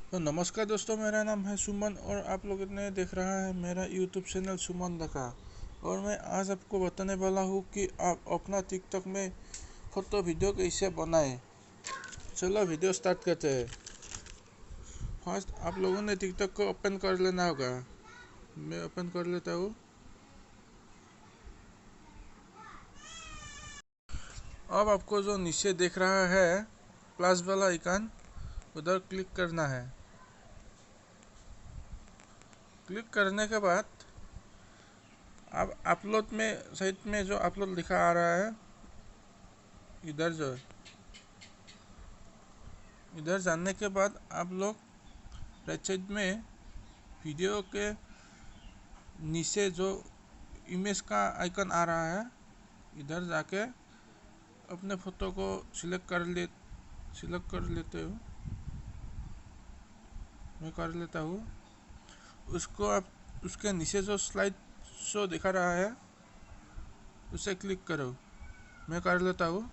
तो नमस्कार दोस्तों, मेरा नाम है सुमन और आप लोग ने देख रहा है मेरा यूट्यूब चैनल सुमन लका। और मैं आज आपको बताने वाला हूँ कि आप अपना टिकटॉक में फ़ोटो वीडियो कैसे बनाएं। चलो वीडियो स्टार्ट करते हैं। फर्स्ट आप लोगों ने टिकटॉक को ओपन कर लेना होगा। मैं ओपन कर लेता हूँ। अब आपको जो नीचे दिख रहा है प्लस वाला आइकन, उधर क्लिक करना है। क्लिक करने के बाद अब अपलोड में साइट में जो अपलोड लिखा आ रहा है, इधर जाने के बाद आप लोग राइट साइड में वीडियो के नीचे जो इमेज का आइकन आ रहा है, इधर जाके अपने फ़ोटो को सिलेक्ट कर लेते हो। मैं कर लेता हूँ। उसको आप उसके नीचे जो स्लाइड शो दिखा रहा है उसे क्लिक करो। मैं कर लेता हूँ।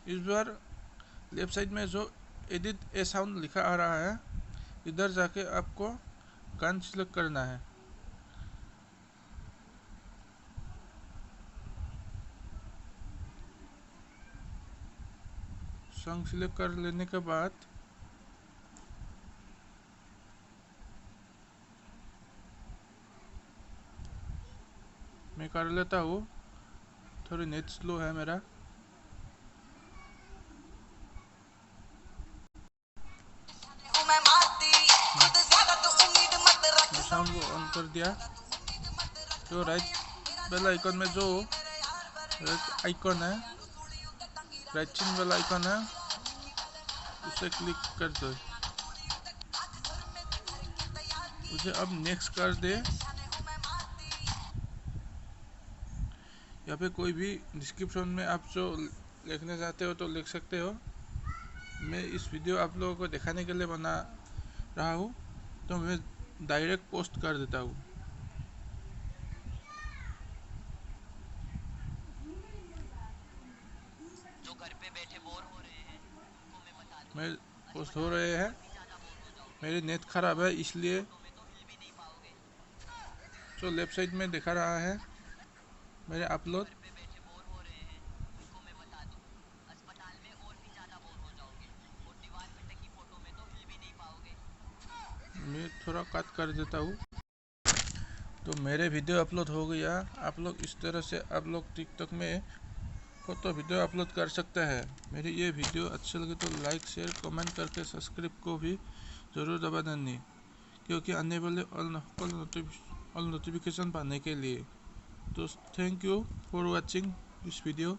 इस बार लेफ्ट साइड में जो एडिट ए साउंड लिखा आ रहा है, इधर जाके आपको गान सिलेक्ट करना है। सॉन्ग सिलेक्ट कर लेने के बाद मैं कर लेता हूँ। थोड़ी नेट स्लो है मेरा। साउंड को ऑन कर दिया। तो राइट वाला आइकन में जो राइट आइकन है, राइट चिन वाला आइकन है, उसे क्लिक कर दो। उसे अब नेक्स्ट कर दे। यहाँ पे कोई भी डिस्क्रिप्शन में आप जो लिखना चाहते हो तो लिख सकते हो। मैं इस वीडियो आप लोगों को दिखाने के लिए बना रहा हूँ, तो मैं डायरेक्ट पोस्ट कर देता हूँ। जो घर पे बैठे बोर हो रहे हैं उनको मैं बता दूं। मैं पोस्ट हो अस्पताल रहे में हैं। और भी ज्यादा बोर हो जाओगे। मेरी नेट ख़राब है, इसलिए फोटो में तो हिल भी नहीं पाओगे। जो लेफ्ट साइड में दिखा रहा है मेरे जो अपलोड, घर पे बैठे बोर हो रहे हैं उनको मैं बता दूं। अस्पताल में और भी ज्यादा बोर हो जाओगे और दीवार पे टंगी फोटो में तो हिल भी नहीं पाओगे। मैं थोड़ा कट कर देता हूँ। तो मेरे वीडियो अपलोड हो गया। आप लोग इस तरह से आप लोग टिकटॉक में फ़ोटो वीडियो अपलोड कर सकते हैं। मेरी ये वीडियो अच्छी लगी तो लाइक शेयर कमेंट करके सब्सक्राइब को भी ज़रूर दबा देनी, क्योंकि आने वाले ऑल नोटिफिकेशन पाने के लिए। तो thank you for watching this video.